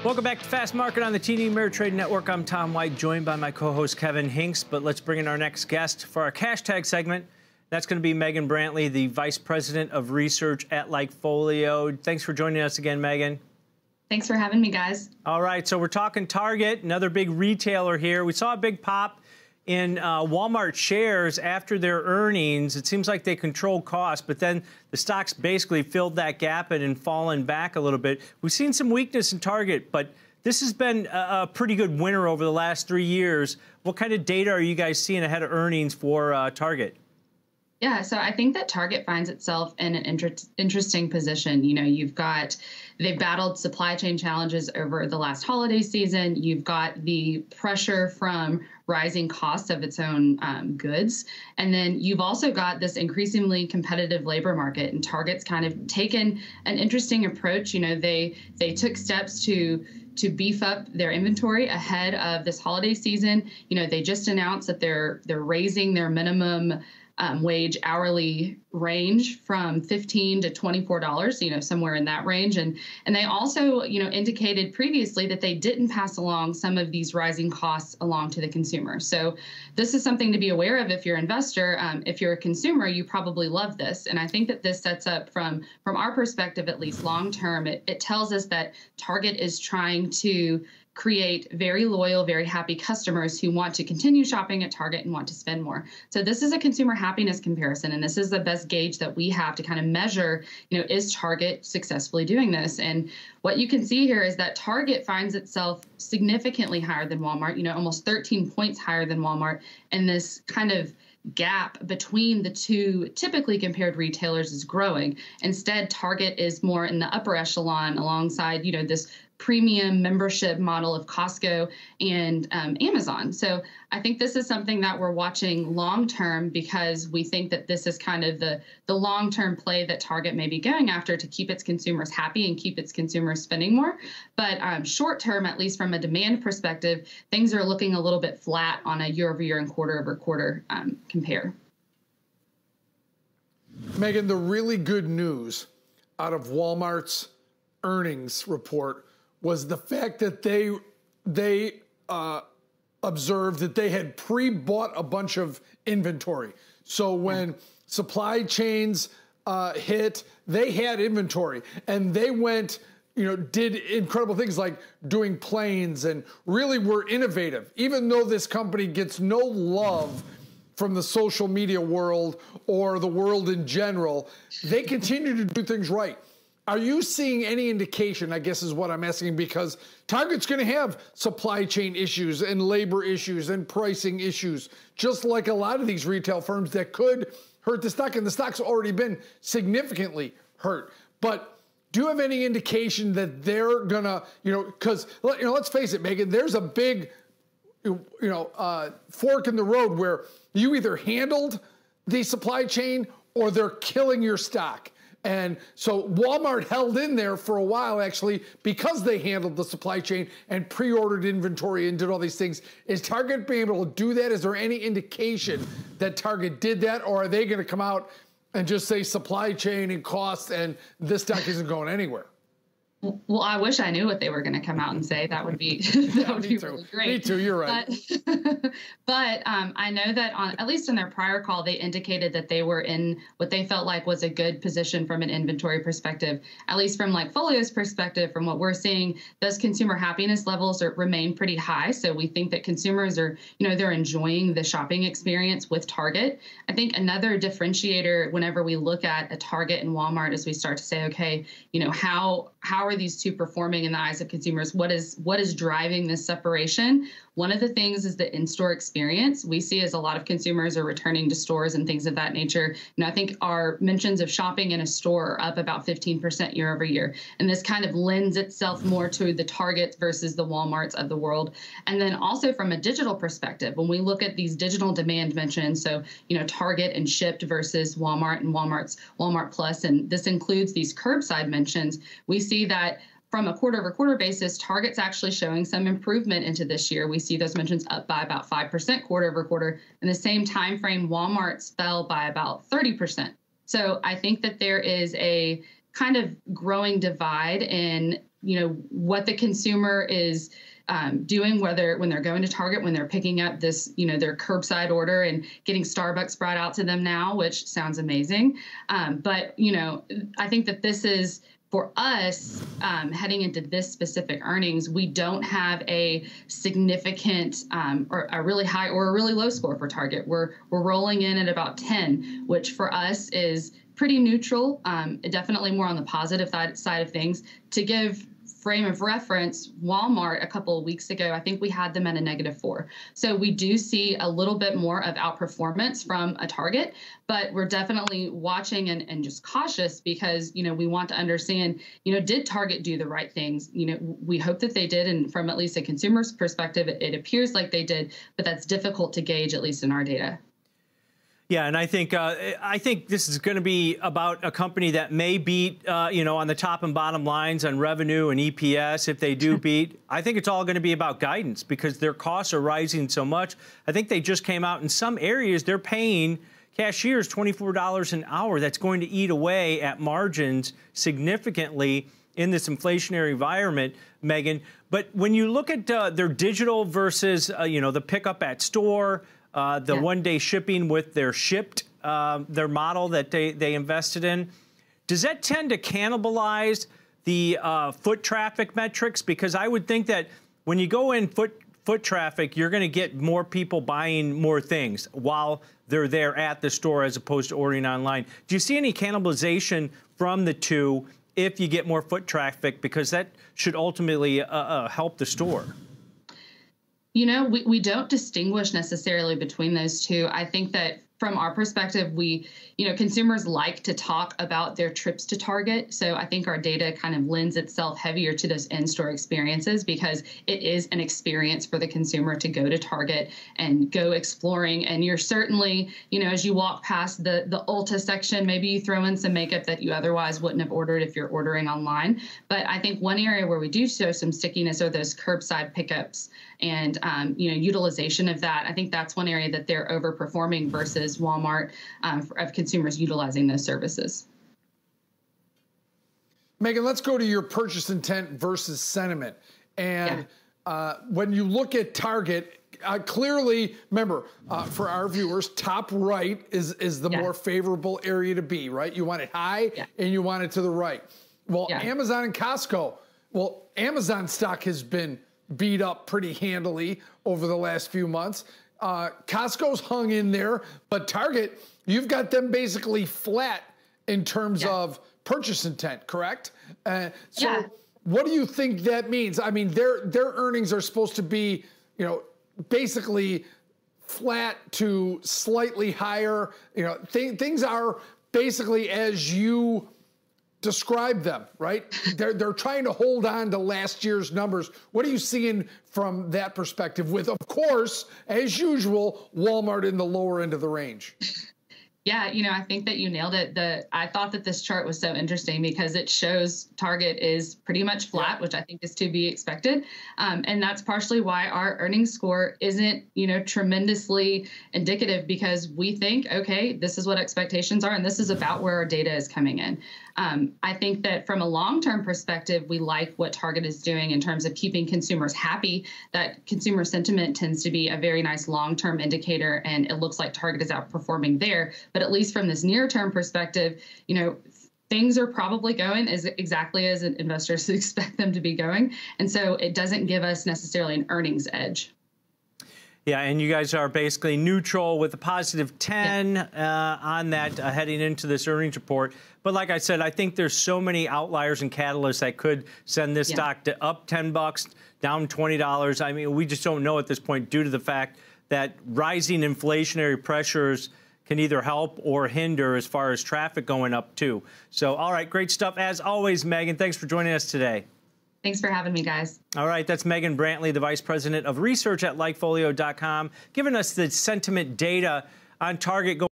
Welcome back to Fast Market on the TD Ameritrade Network. I'm Tom White, joined by my co-host Kevin Hinks. But let's bring in our next guest for our cash tag segment. That's going to be Megan Brantley, the Vice President of Research at LikeFolio. Thanks for joining us again, Megan. Thanks for having me, guys. All right, so we're talking Target, another big retailer here. We saw a big pop in Walmart shares after their earnings. It seems like they controlled costs, but then the stocks basically filled that gap and fallen back a little bit. We've seen some weakness in Target, but this has been a pretty good winner over the last 3 years. What kind of data are you guys seeing ahead of earnings for Target? Yeah, so I think that Target finds itself in an interesting position. You know, they've battled supply chain challenges over the last holiday season. You've got the pressure from rising costs of its own goods. And then you've also got this increasingly competitive labor market. And Target's kind of taken an interesting approach. You know, they took steps to beef up their inventory ahead of this holiday season. You know, they just announced that they're raising their minimum wage hourly range from $15 to $24, you know, somewhere in that range. And they also, you know, indicated previously that they didn't pass along some of these rising costs along to the consumer. So this is something to be aware of if you're an investor. If you're a consumer, you probably love this. And I think that this sets up from our perspective, at least long term, it tells us that Target is trying to create very loyal, very happy customers who want to continue shopping at Target and want to spend more. So this is a consumer happiness comparison, and this is the best gauge that we have to kind of measure, you know, is Target successfully doing this? And what you can see here is that Target finds itself significantly higher than Walmart, you know, almost 13 points higher than Walmart, and this kind of gap between the two typically compared retailers is growing. Instead, Target is more in the upper echelon alongside, you know, this premium membership model of Costco and Amazon. So I think this is something that we're watching long term because we think that this is kind of the long-term play that Target may be going after to keep its consumers happy and keep its consumers spending more. But short term, at least from a demand perspective, things are looking a little bit flat on a year-over-year and quarter-over-quarter compare. Megan, the really good news out of Walmart's earnings report was the fact that they observed that they had pre-bought a bunch of inventory. So when supply chains hit, they had inventory, and they went, you know, did incredible things like doing planes and really were innovative. Even though this company gets no love from the social media world or the world in general, they continue to do things right. Are you seeing any indication, I guess is what I'm asking, because Target's going to have supply chain issues and labor issues and pricing issues, just like a lot of these retail firms that could hurt the stock, and the stock's already been significantly hurt. But do you have any indication that they're going to, you know, because, you know, let's face it, Megan, there's a big, fork in the road where you either handled the supply chain or they're killing your stock. And so Walmart held in there for a while, actually, because they handled the supply chain and pre-ordered inventory and did all these things. Is Target being able to do that? Is there any indication that Target did that? Or are they going to come out and just say supply chain and costs and this stock isn't going anywhere? Well, I wish I knew what they were going to come out and say. That would be really great. Me too. You're right. But I know that at least in their prior call, they indicated that they were in what they felt like was a good position from an inventory perspective. At least from LikeFolio's perspective, from what we're seeing, those consumer happiness levels remain pretty high. So we think that consumers are, you know, they're enjoying the shopping experience with Target. I think another differentiator whenever we look at a Target and Walmart is we start to say, okay, you know, how are these two performing in the eyes of consumers? What is driving this separation? One of the things is the in-store experience. We see as a lot of consumers are returning to stores and things of that nature. You know, I think our mentions of shopping in a store are up about 15% year over year. And this kind of lends itself more to the Targets versus the Walmarts of the world. And then also from a digital perspective, when we look at these digital demand mentions, so, you know, Target and Shipt versus Walmart and Walmart's Walmart Plus, and this includes these curbside mentions, we see that from a quarter-over-quarter basis, Target's actually showing some improvement into this year. We see those mentions up by about 5% quarter-over-quarter. In the same time frame, Walmart's fell by about 30%. So I think that there is a kind of growing divide in what the consumer is doing, whether when they're going to Target, when they're picking up this, their curbside order and getting Starbucks brought out to them now, which sounds amazing. But I think that this is, for us, heading into this specific earnings, we don't have a significant or a really high or a really low score for Target. We're rolling in at about 10, which for us is pretty neutral, definitely more on the positive side of things. To give frame of reference, Walmart a couple of weeks ago, I think we had them at a -4. So we do see a little bit more of outperformance from a Target, but we're definitely watching and just cautious because, we want to understand, did Target do the right things? We hope that they did. And from at least a consumer's perspective, it appears like they did, but that's difficult to gauge, at least in our data. Yeah, and I think this is going to be about a company that may beat, on the top and bottom lines on revenue and EPS. If they do beat, I think it's all going to be about guidance because their costs are rising so much. I think they just came out in some areas they're paying cashiers $24 an hour. That's going to eat away at margins significantly in this inflationary environment, Megan. But when you look at their digital versus, the pickup at store, the one-day shipping with their shipped, their model that they invested in, does that tend to cannibalize the foot traffic metrics? Because I would think that when you go in foot traffic, you're going to get more people buying more things while they're there at the store as opposed to ordering online. Do you see any cannibalization from the two if you get more foot traffic? Because that should ultimately help the store. We don't distinguish necessarily between those two. I think that from our perspective, consumers like to talk about their trips to Target. So I think our data kind of lends itself heavier to those in-store experiences because it is an experience for the consumer to go to Target and go exploring. And you're certainly, as you walk past the Ulta section, maybe you throw in some makeup that you otherwise wouldn't have ordered if you're ordering online. But I think one area where we do show some stickiness are those curbside pickups and, utilization of that. I think that's one area that they're overperforming versus Walmart of consumers utilizing those services. Megan, let's go to your purchase intent versus sentiment. And when you look at Target, clearly, remember, for our viewers, top right is the more favorable area to be, right? You want it high and you want it to the right. Well, Amazon and Costco, Amazon stock has been beat up pretty handily over the last few months. Costco's hung in there, but Target, you've got them basically flat in terms of purchase intent, correct? So what do you think that means? I mean, their earnings are supposed to be, basically flat to slightly higher. Things are basically as you describe them, right? They're trying to hold on to last year's numbers. What are you seeing from that perspective with, of course, as usual, Walmart in the lower end of the range? Yeah, I think that you nailed it. I thought that this chart was so interesting because it shows Target is pretty much flat, which I think is to be expected. And that's partially why our earnings score isn't, tremendously indicative because we think, okay, this is what expectations are, and this is about where our data is coming in. I think that from a long-term perspective, we like what Target is doing in terms of keeping consumers happy. That consumer sentiment tends to be a very nice long-term indicator, and it looks like Target is outperforming there. But at least from this near-term perspective, things are probably going exactly as investors expect them to be going. And so it doesn't give us necessarily an earnings edge. Yeah, and you guys are basically neutral with a positive 10 on that heading into this earnings report. But like I said, I think there's so many outliers and catalysts that could send this stock to up $10, down $20. I mean, we just don't know at this point due to the fact that rising inflationary pressures can either help or hinder as far as traffic going up, too. So, all right, great stuff. As always, Megan, thanks for joining us today. Thanks for having me, guys. All right, that's Megan Brantley, the Vice President of Research at LikeFolio.com, giving us the sentiment data on Target going